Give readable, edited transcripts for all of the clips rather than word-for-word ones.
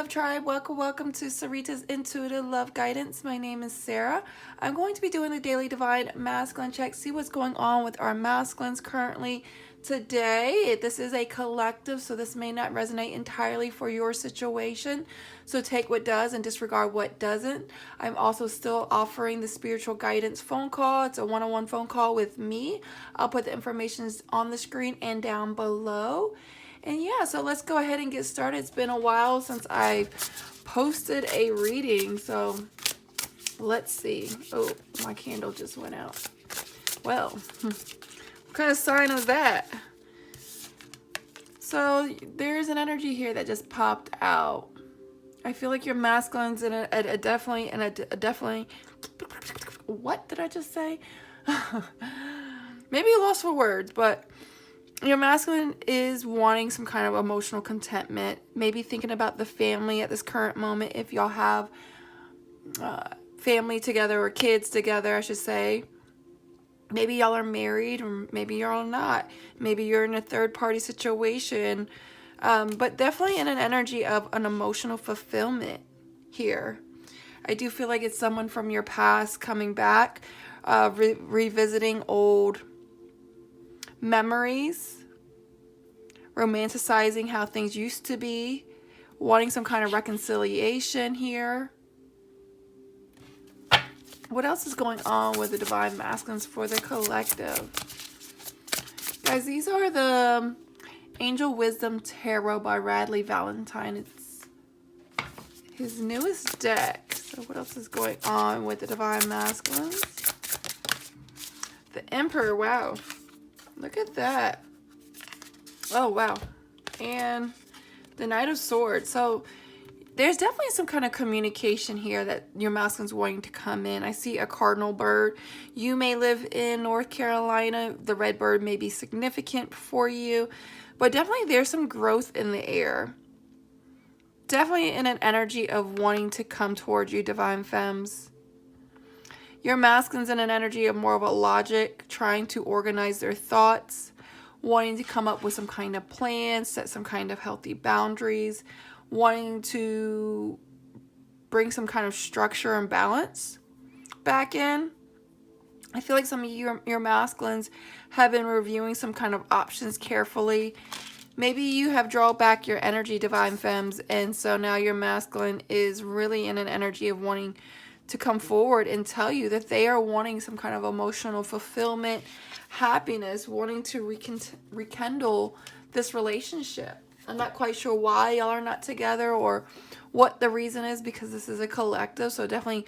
Love Tribe? Welcome to Sarita's Intuitive Love Guidance. My name is Sarah. I'm going to be doing a daily divine masculine check, see what's going on with our masculines currently today. This is a collective, so this may not resonate entirely for your situation. So take what does and disregard what doesn't. I'm also still offering the spiritual guidance phone call. It's a one-on-one phone call with me. I'll put the information on the screen and down below. And yeah, so let's go ahead and get started. It's been a while since I've posted a reading, so let's see. Oh, my candle just went out. Well, what kind of sign is that? So there's an energy here that just popped out. I feel like your masculine's in a definitely, what did I just say? Maybe lost for words, but your masculine is wanting some kind of emotional contentment, maybe thinking about the family at this current moment. If y'all have family together or kids together, I should say. Maybe y'all are married or maybe y'all not. Maybe you're in a third party situation, but definitely in an energy of an emotional fulfillment here. I do feel like it's someone from your past coming back, revisiting old memories, romanticizing how things used to be, wanting some kind of reconciliation here. What else is going on with the Divine Masculines for the collective? Guys, these are the Angel Wisdom Tarot by Radley Valentine. It's his newest deck. So what else is going on with the Divine Masculines? The Emperor, wow. Look at that. Oh, wow. And the Knight of Swords. So there's definitely some kind of communication here that your masculine's wanting to come in. I see a cardinal bird. You may live in North Carolina. The red bird may be significant for you. But definitely there's some growth in the air. Definitely in an energy of wanting to come towards you, Divine Femmes. Your masculine's in an energy of more of a logic, trying to organize their thoughts, wanting to come up with some kind of plan, set some kind of healthy boundaries, wanting to bring some kind of structure and balance back in. I feel like some of your masculines have been reviewing some kind of options carefully. Maybe you have drawn back your energy, Divine Femmes, and so now your masculine is really in an energy of wanting to come forward and tell you that they are wanting some kind of emotional fulfillment, happiness, wanting to rekindle this relationship. I'm not quite sure why y'all are not together or what the reason is, because this is a collective, so definitely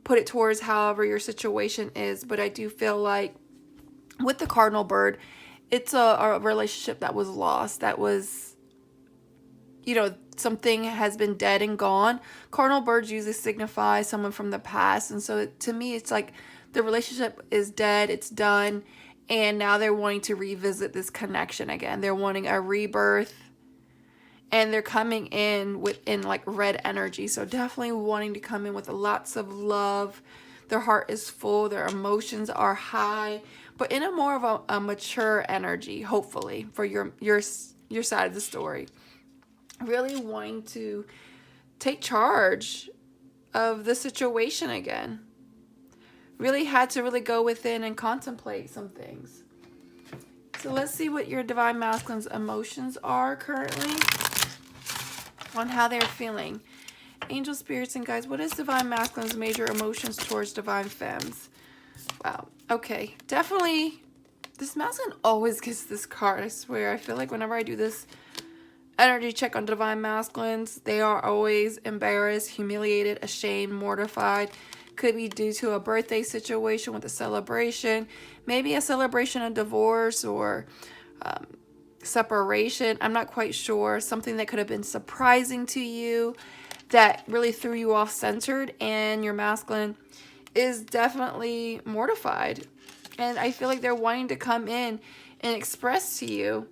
put it towards however your situation is. But I do feel like with the cardinal bird, it's a relationship that was lost, that was, you know, something has been dead and gone. Cardinal birds usually signify someone from the past. And so to me, it's like the relationship is dead, it's done. And now they're wanting to revisit this connection again. They're wanting a rebirth. And they're coming in within like red energy. So definitely wanting to come in with lots of love. Their heart is full. Their emotions are high. But in a more of a mature energy, hopefully, for your side of the story. Really wanting to take charge of the situation again. Really had to really go within and contemplate some things. So let's see what your Divine Masculine's emotions are currently on how they're feeling. Angel spirits and guides, what is Divine Masculine's major emotions towards Divine Femmes? Wow. Okay. Definitely, this masculine always gets this card, I swear. I feel like whenever I do this energy check on Divine Masculines, they are always embarrassed, humiliated, ashamed, mortified. Could be due to a birthday situation with a celebration. Maybe a celebration of divorce or separation. I'm not quite sure. Something that could have been surprising to you that really threw you off centered, and your masculine is definitely mortified. And I feel like they're wanting to come in and express to you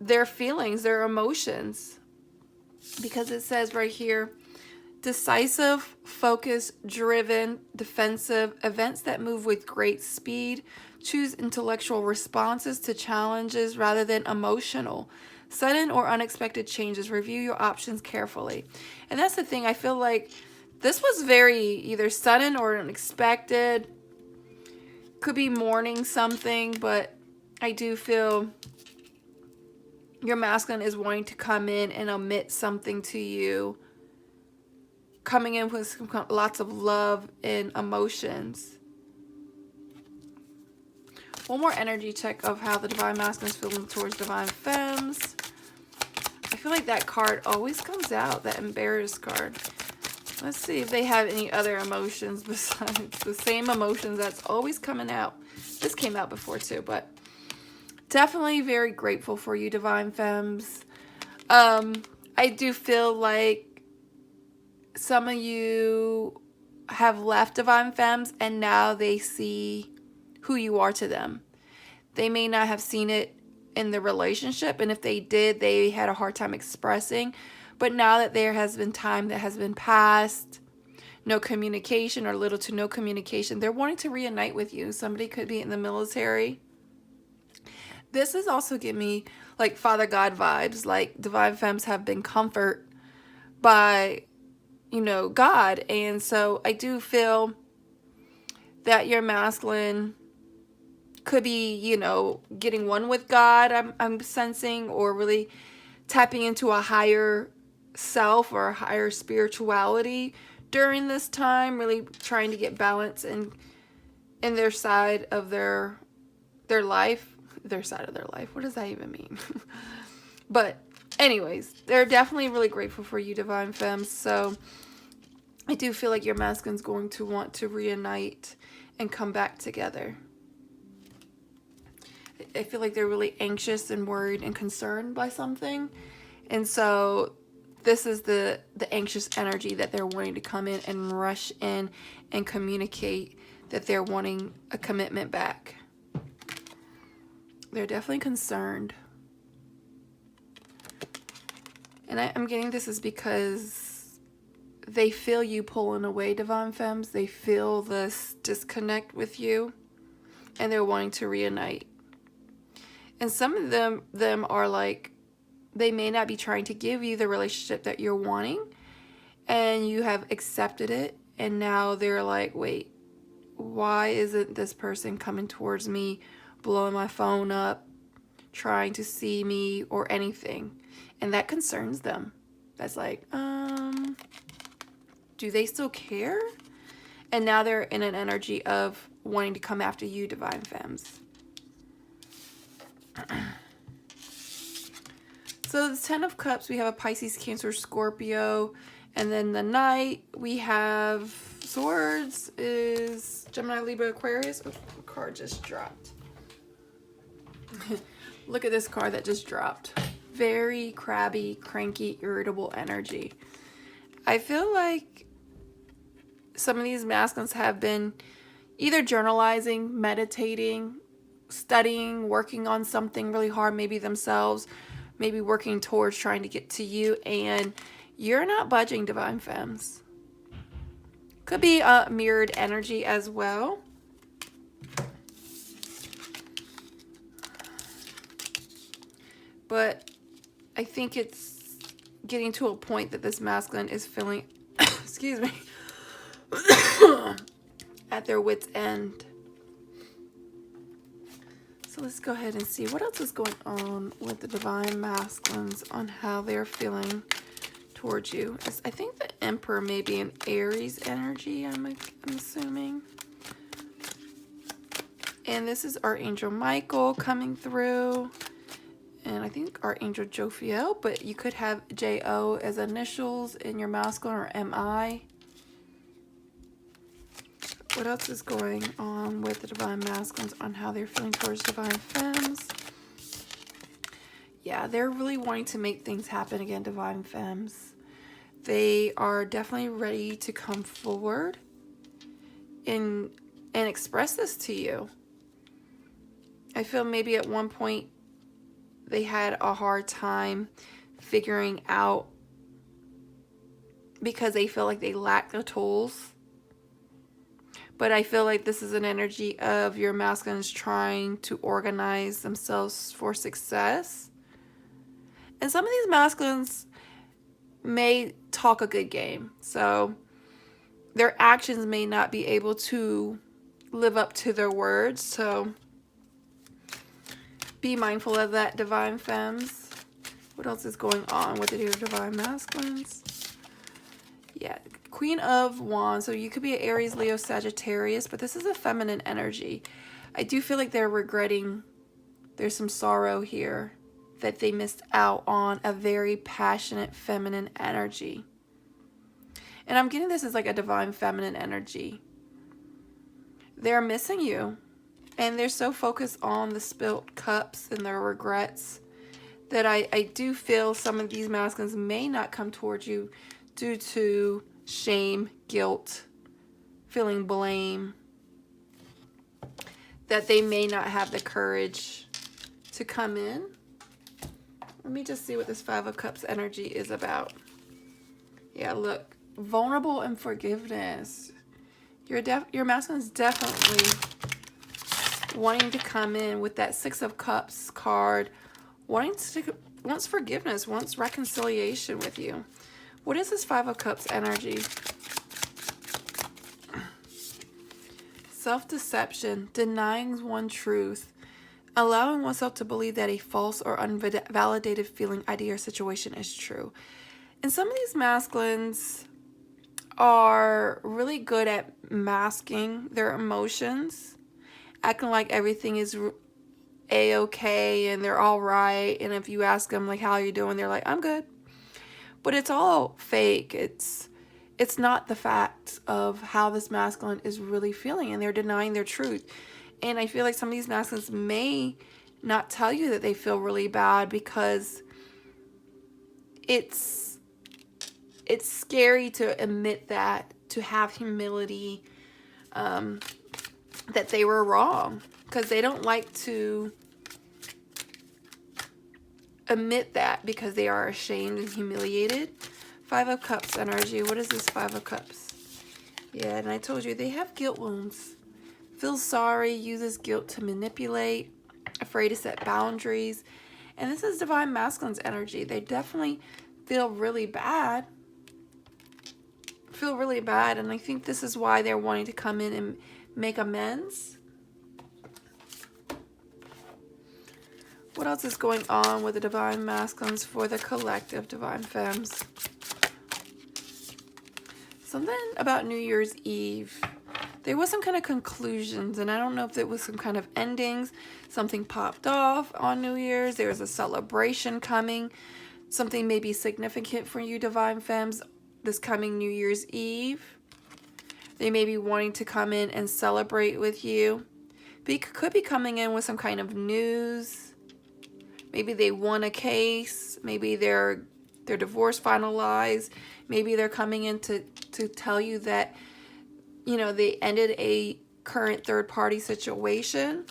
their feelings, their emotions, because it says right here, decisive, focused, driven, defensive, events that move with great speed, choose intellectual responses to challenges rather than emotional, Sudden or unexpected changes. Review your options carefully. And that's the thing. I feel like this was very either sudden or unexpected. Could be mourning something, but I do feel your masculine is wanting to come in and omit something to you. Coming in with lots of love and emotions. One more energy check of how the Divine Masculine is feeling towards Divine Femmes. I feel like that card always comes out, that Embarrassed card. Let's see if they have any other emotions besides the same emotions that's always coming out. This came out before too, but definitely very grateful for you, Divine Femmes. I do feel like some of you have left Divine Femmes and now they see who you are to them. They may not have seen it in the relationship, and if they did, they had a hard time expressing. But now that there has been time that has been passed, no communication or little to no communication, they're wanting to reunite with you. Somebody could be in the military. This is also giving me like Father God vibes, like Divine Femmes have been comforted by, you know, God. And so I do feel that your masculine could be, you know, getting one with God, I'm sensing, or really tapping into a higher self or a higher spirituality during this time, really trying to get balance in their side of their life. Their side of their life. What does that even mean? But anyways, they're definitely really grateful for you, Divine Femmes. So I do feel like your masculine's going to want to reunite and come back together. I feel like they're really anxious and worried and concerned by something. And so this is the anxious energy that they're wanting to come in and rush in and communicate that they're wanting a commitment back. They're definitely concerned. And I'm getting this is because they feel you pulling away, Divine Femmes. They feel this disconnect with you. And they're wanting to reunite. And some of them are like, they may not be trying to give you the relationship that you're wanting. And you have accepted it. And now they're like, wait, why isn't this person coming towards me, blowing my phone up, trying to see me or anything? And that concerns them. That's like, do they still care? And now they're in an energy of wanting to come after you, Divine Femmes. So the 10 of Cups, we have a Pisces, Cancer, Scorpio. And then the Knight, we have Swords is Gemini, Libra, Aquarius. Oh, the card just dropped. Look at this card that just dropped. Very crabby, cranky, irritable energy. I feel like some of these masculines have been either journalizing, meditating, studying, working on something really hard, maybe themselves, maybe working towards trying to get to you, and you're not budging, Divine Femmes. Could be a mirrored energy as well. But I think it's getting to a point that this masculine is feeling, excuse me, at their wit's end. So let's go ahead and see what else is going on with the Divine Masculines on how they're feeling towards you. I think the Emperor may be an Aries energy, I'm assuming. And this is Archangel Michael coming through. And I think Archangel Jophiel, but you could have J-O as initials in your masculine, or M-I. What else is going on with the Divine Masculines on how they're feeling towards Divine Femmes? Yeah, they're really wanting to make things happen again, Divine Femmes. They are definitely ready to come forward and express this to you. I feel maybe at one point they had a hard time figuring out because they feel like they lack the tools. But I feel like this is an energy of your masculines trying to organize themselves for success. And some of these masculines may talk a good game. So their actions may not be able to live up to their words. So be mindful of that, Divine Femmes. What else is going on with the Divine Masculines? Yeah, Queen of Wands. So you could be an Aries, Leo, Sagittarius, but this is a feminine energy. I do feel like they're regretting, there's some sorrow here that they missed out on a very passionate feminine energy. And I'm getting this as like a divine feminine energy. They're missing you. And they're so focused on the spilt cups and their regrets that I do feel some of these masculines may not come towards you due to shame, guilt, feeling blame, that they may not have the courage to come in. Let me just see what this Five of Cups energy is about. Yeah, look, vulnerable and forgiveness. Your masculine is definitely wanting to come in with that Six of Cups card, wants forgiveness, wants reconciliation with you. What is this Five of Cups energy? Self-deception, denying one truth, allowing oneself to believe that a false or unvalidated feeling, idea, or situation is true. And some of these masculines are really good at masking their emotions, acting like everything is a-okay and they're all right. And if you ask them, like, how are you doing? They're like, I'm good. But it's all fake. It's not the fact of how this masculine is really feeling, and they're denying their truth. And I feel like some of these masculines may not tell you that they feel really bad because it's scary to admit that, to have humility, that they were wrong, because they don't like to admit that because they are ashamed and humiliated. Five of Cups energy. What is this Five of Cups? Yeah, and I told you they have guilt wounds. Feels sorry, uses guilt to manipulate, afraid to set boundaries. And this is Divine Masculine's energy. They definitely feel really bad. And I think this is why they're wanting to come in and make amends. What else is going on with the Divine Masculines for the collective, Divine Femmes? Something about New Year's Eve. There was some kind of conclusions, and I don't know if it was some kind of endings. Something popped off on New Year's. There's a celebration coming. Something may be significant for you, Divine Femmes, this coming New Year's Eve. They may be wanting to come in and celebrate with you. But could be coming in with some kind of news. Maybe they won a case. Maybe their divorce finalized. Maybe they're coming in to tell you that, you know, they ended a current third-party situation.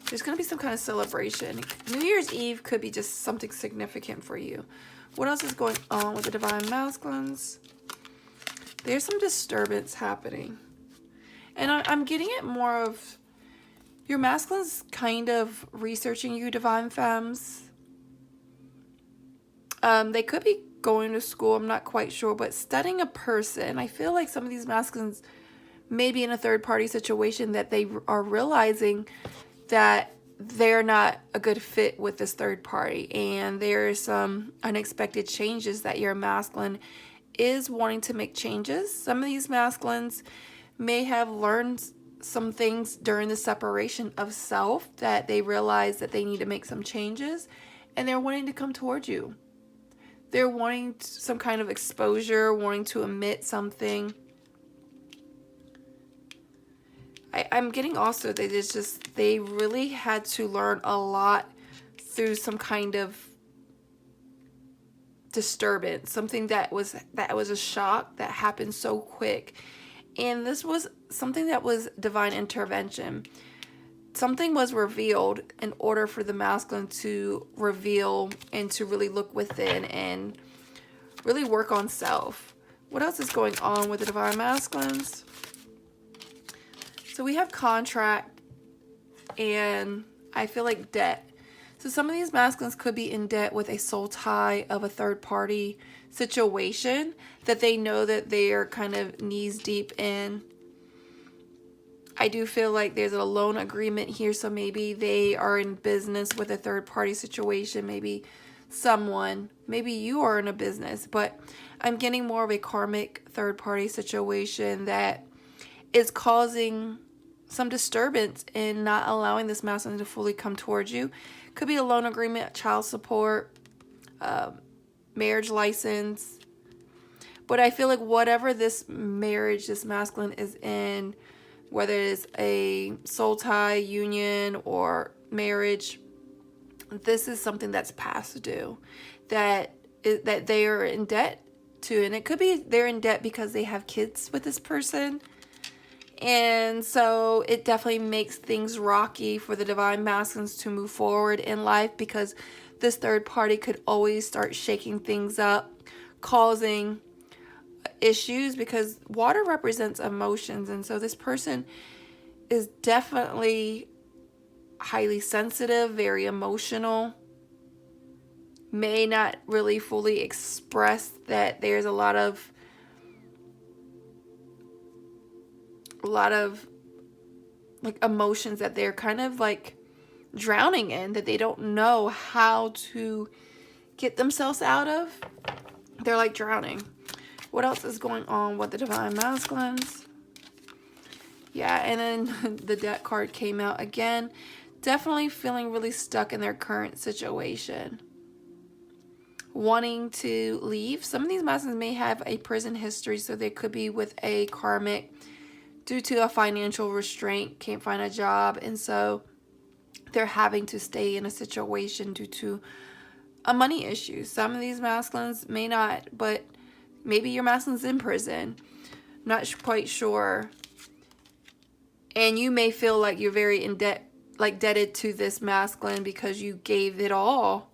There's going to be some kind of celebration. New Year's Eve could be just something significant for you. What else is going on with the Divine Masculines? There's some disturbance happening. And I'm getting it more of your masculines kind of researching you, Divine Femmes. They could be going to school, I'm not quite sure, but studying a person. I feel like some of these masculines may be in a third-party situation that they are realizing that they're not a good fit with this third party, and there's some unexpected changes that your masculine is wanting to make changes. Some of these masculines may have learned some things during the separation of self that they realize that they need to make some changes, and they're wanting to come towards you. They're wanting some kind of exposure, wanting to admit something. I'm getting also that they really had to learn a lot through some kind of disturbance, something that was a shock that happened so quick. And this was something that was divine intervention. Something was revealed in order for the masculine to reveal and to really look within and really work on self. What else is going on with the Divine Masculines? So we have contract, and I feel like debt. So some of these masculines could be in debt with a soul tie of a third party situation that they know that they are kind of knees deep in. I do feel like there's a loan agreement here, so maybe they are in business with a third party situation. Maybe you are in a business, but I'm getting more of a karmic third party situation that is causing some disturbance in not allowing this masculine to fully come towards you. Could be a loan agreement, child support, marriage license. But I feel like whatever this marriage, this masculine is in, whether it's a soul tie, union, or marriage, this is something that's past due, that they are in debt to. And it could be they're in debt because they have kids with this person. And so it definitely makes things rocky for the divine masculines to move forward in life, because this third party could always start shaking things up, causing issues, because water represents emotions. And so this person is definitely highly sensitive, very emotional, may not really fully express that there's a lot of like emotions that they're kind of like drowning in, that they don't know how to get themselves out of. They're like drowning. What else is going on with the divine masculines? Yeah, and then the debt card came out again. Definitely feeling really stuck in their current situation, wanting to leave. Some of these masculines may have a prison history, so they could be with a karmic due to a financial restraint, can't find a job, and so they're having to stay in a situation due to a money issue. Some of these masculines may not, but maybe your masculine's in prison. Not quite sure. And you may feel like you're very in debt, like indebted to this masculine, because you gave it all.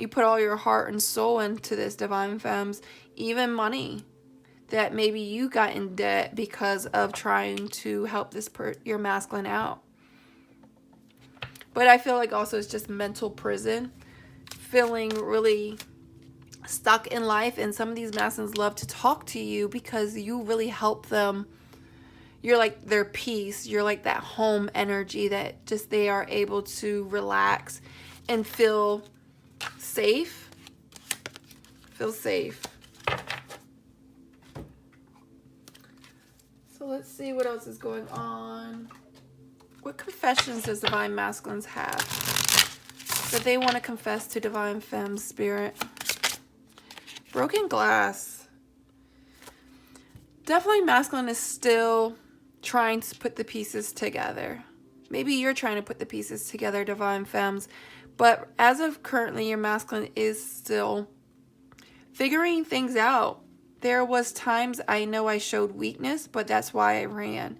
You put all your heart and soul into this, divine femmes, even money. That maybe you got in debt because of trying to help this your masculine out. But I feel like also it's just mental prison, feeling really stuck in life. And some of these masculines love to talk to you because you really help them. You're like their peace. You're like that home energy that just they are able to relax and feel safe. Feel safe. So let's see what else is going on. What confessions does divine masculines have that they want to confess to divine femme spirit? Broken glass. Definitely masculine is still trying to put the pieces together. Maybe you're trying to put the pieces together, divine femmes. But as of currently, your masculine is still figuring things out. There was times I know I showed weakness, but that's why I ran.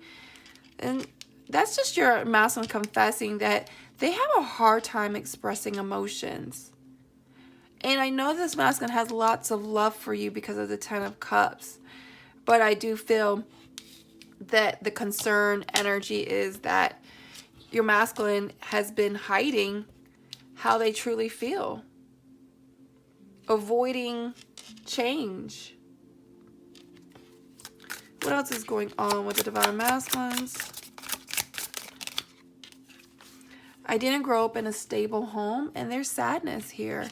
And that's just your masculine confessing that they have a hard time expressing emotions. And I know this masculine has lots of love for you because of the 10 of Cups. But I do feel that the concern energy is that your masculine has been hiding how they truly feel. Avoiding change. What else is going on with the divine masculines? I didn't grow up in a stable home, and there's sadness here.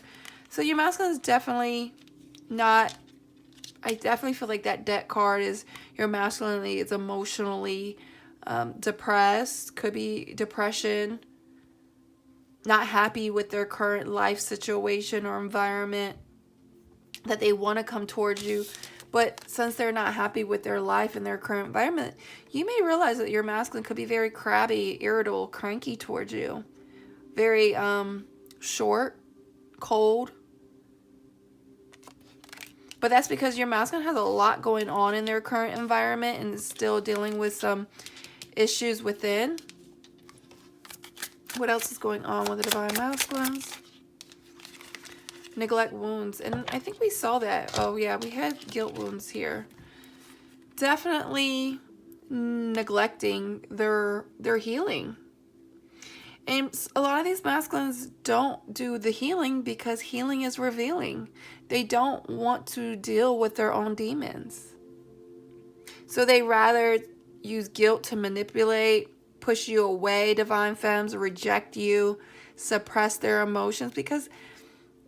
So your masculine is definitely not, I definitely feel like that debt card is your masculine is emotionally depressed. Could be depression. Not happy with their current life situation or environment, that they want to come towards you. But since they're not happy with their life and their current environment, you may realize that your masculine could be very crabby, irritable, cranky towards you. Very short, cold. But that's because your masculine has a lot going on in their current environment and is still dealing with some issues within. What else is going on with the divine masculines? Neglect wounds. And I think we saw that. Oh, yeah, we had guilt wounds here. Definitely neglecting their healing. And a lot of these masculines don't do the healing because healing is revealing. They don't want to deal with their own demons. So they rather use guilt to manipulate, push you away, divine femmes, reject you, suppress their emotions because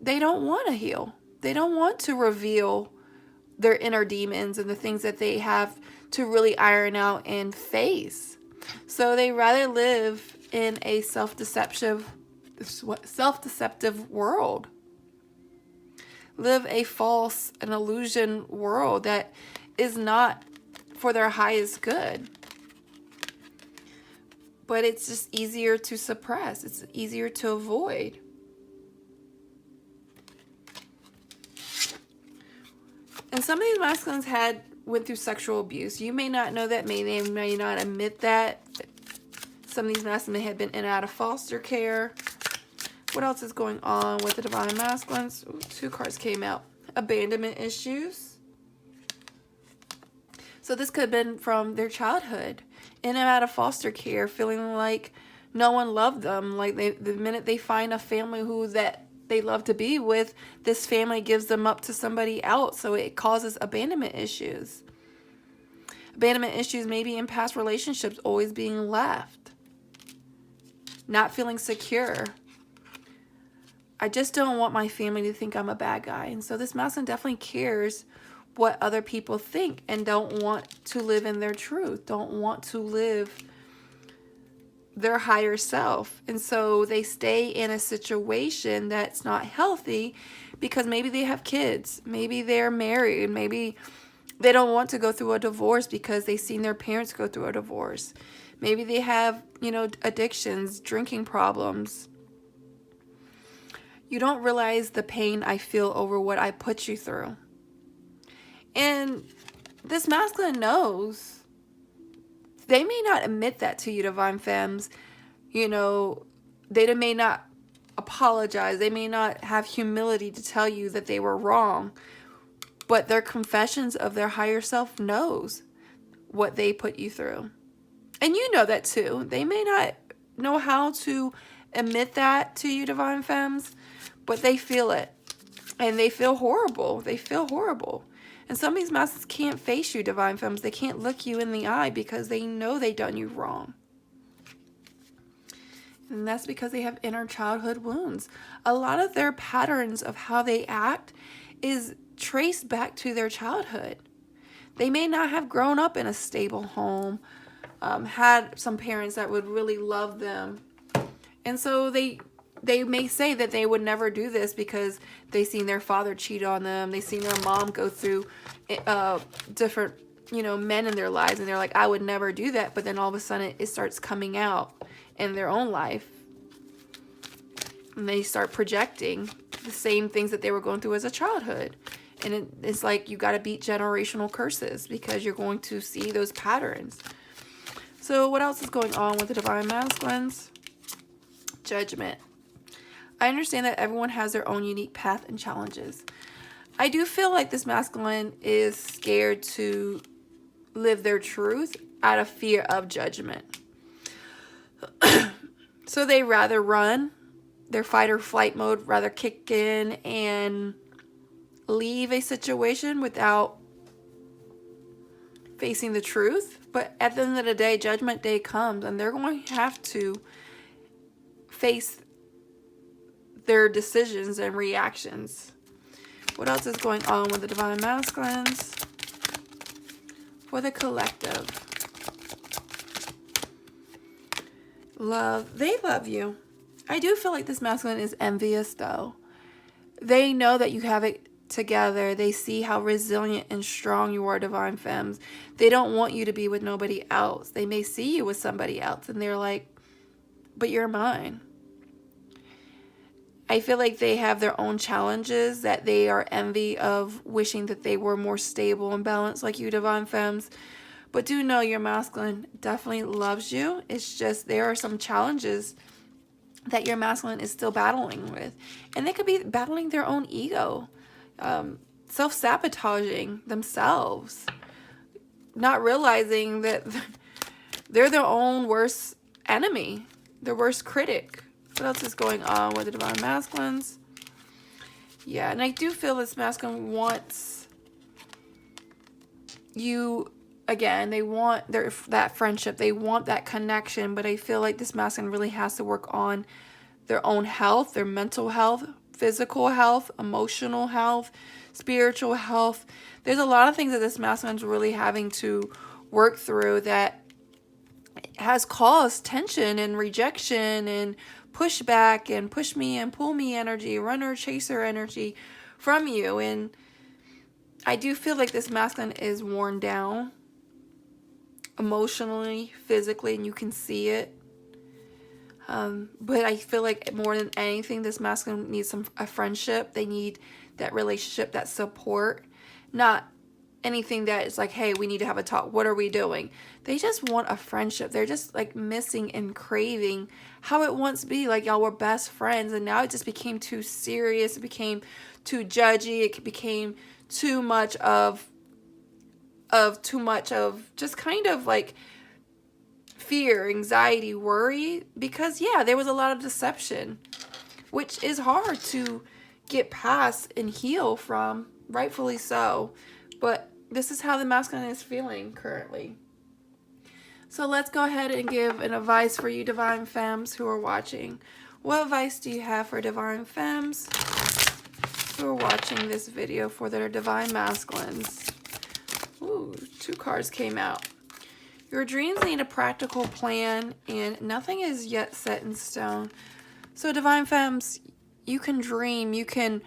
they don't want to heal. They don't want to reveal their inner demons and the things that they have to really iron out and face. So they rather live in a self-deceptive world. Live a false, an illusion world that is not for their highest good. But it's just easier to suppress. It's easier to avoid. And some of these masculines went through sexual abuse. You may not know that. They may not admit that. Some of these masculines may have been in and out of foster care. What else is going on with the divine masculines? Ooh, 2 cards came out. Abandonment issues. So this could have been from their childhood. In and out of foster care, feeling like no one loved them. Like the minute they find a family that they love to be with, this family gives them up to somebody else. So it causes abandonment issues. Abandonment issues maybe in past relationships, always being left. Not feeling secure. I just don't want my family to think I'm a bad guy. And so this masculine definitely cares what other people think and don't want to live in their truth. Don't want to live their higher self. And so they stay in a situation that's not healthy because maybe they have kids, maybe they're married, maybe they don't want to go through a divorce because they've seen their parents go through a divorce. Maybe they have, addictions, drinking problems. You don't realize the pain I feel over what I put you through. And this masculine knows. They may not admit that to you, divine femmes. They may not apologize. They may not have humility to tell you that they were wrong. But their confessions of their higher self knows what they put you through. And you know that too. They may not know how to admit that to you, divine femmes, but they feel it. And they feel horrible. They feel horrible. And some of these masses can't face you, divine femmes. They can't look you in the eye because they know they've done you wrong. And that's because they have inner childhood wounds. A lot of their patterns of how they act is traced back to their childhood. They may not have grown up in a stable home, had some parents that would really love them. And so they may say that they would never do this because they seen their father cheat on them. They seen their mom go through different, men in their lives. And they're like, I would never do that. But then all of a sudden it starts coming out in their own life. And they start projecting the same things that they were going through as a childhood. And it's like you got to beat generational curses because you're going to see those patterns. So what else is going on with the divine masculines? Judgment. I understand that everyone has their own unique path and challenges. I do feel like this masculine is scared to live their truth out of fear of judgment. So they rather run, their fight or flight mode rather kick in and leave a situation without facing the truth. But at the end of the day, judgment day comes and they're going to have to face their decisions and reactions. What else is going on with the divine masculines? For the collective. Love. They love you. I do feel like this masculine is envious though. They know that you have it together. They see how resilient and strong you are, divine femmes. They don't want you to be with nobody else. They may see you with somebody else and they're like, but you're mine. I feel like they have their own challenges that they are envy of, wishing that they were more stable and balanced like you, divine femmes. But do know your masculine definitely loves you. It's just there are some challenges that your masculine is still battling with. And they could be battling their own ego, self-sabotaging themselves, not realizing that they're their own worst enemy. their worst critic. What else is going on with the Divine Masculines? Yeah, and I do feel this masculine wants you, again, they want that friendship. They want that connection, but I feel like this masculine really has to work on their own health, their mental health, physical health, emotional health, spiritual health. There's a lot of things that this masculine is really having to work through that has caused tension and rejection and pushback and push me and pull me energy, runner, chaser energy from you. And I do feel like this masculine is worn down emotionally, physically, and you can see it. But I feel like more than anything, this masculine needs a friendship. They need that relationship, that support, not anything that is like, hey, we need to have a talk. What are we doing? They just want a friendship. They're just like missing and craving how it once be. Like y'all were best friends, and now it just became too serious. It became too judgy. It became too much of just kind of like fear, anxiety, worry, because yeah, there was a lot of deception, which is hard to get past and heal from, rightfully so. But this is how the masculine is feeling currently. So let's go ahead and give an advice for you divine femmes who are watching. What advice do you have for divine femmes who are watching this video for their divine masculines? Ooh, 2 cards came out. Your dreams need a practical plan, and nothing is yet set in stone. So divine femmes, you can dream, you can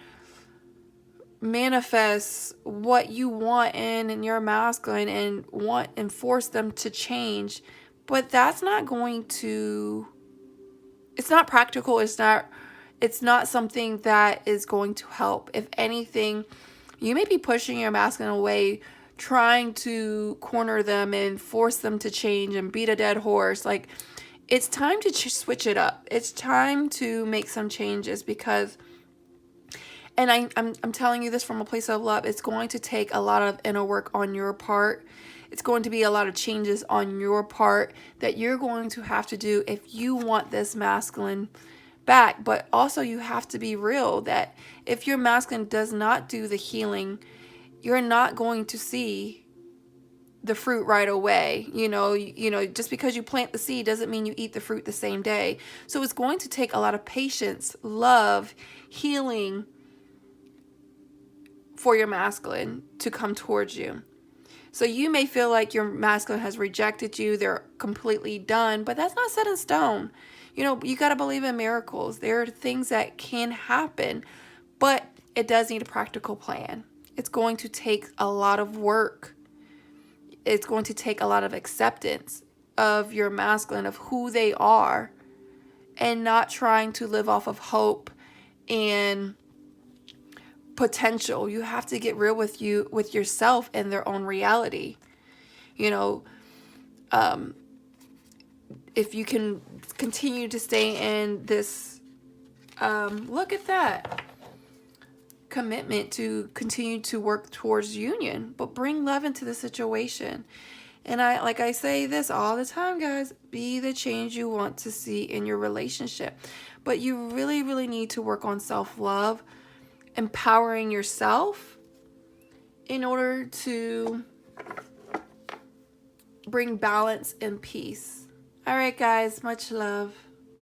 manifest what you want in your masculine and force them to change, but that's not going to, it's not practical. It's not something that is going to help. If anything, you may be pushing your masculine away, trying to corner them and force them to change and beat a dead horse. Like, it's time to switch it up. It's time to make some changes, because, and I'm telling you this from a place of love, it's going to take a lot of inner work on your part. It's going to be a lot of changes on your part that you're going to have to do if you want this masculine back. But also you have to be real that if your masculine does not do the healing, you're not going to see the fruit right away. You know, just because you plant the seed doesn't mean you eat the fruit the same day. So it's going to take a lot of patience, love, healing for your masculine to come towards you. So you may feel like your masculine has rejected you, they're completely done, but that's not set in stone. You know, you got to believe in miracles. There are things that can happen, but it does need a practical plan. It's going to take a lot of work. It's going to take a lot of acceptance of your masculine, of who they are, and not trying to live off of hope and potential. You have to get real with yourself and their own reality. You know, if you can continue to stay in this, look at that, commitment to continue to work towards union, but bring love into the situation. And I say this all the time, guys, be the change you want to see in your relationship. But you really, really need to work on self-love, empowering yourself in order to bring balance and peace. All right, guys, much love.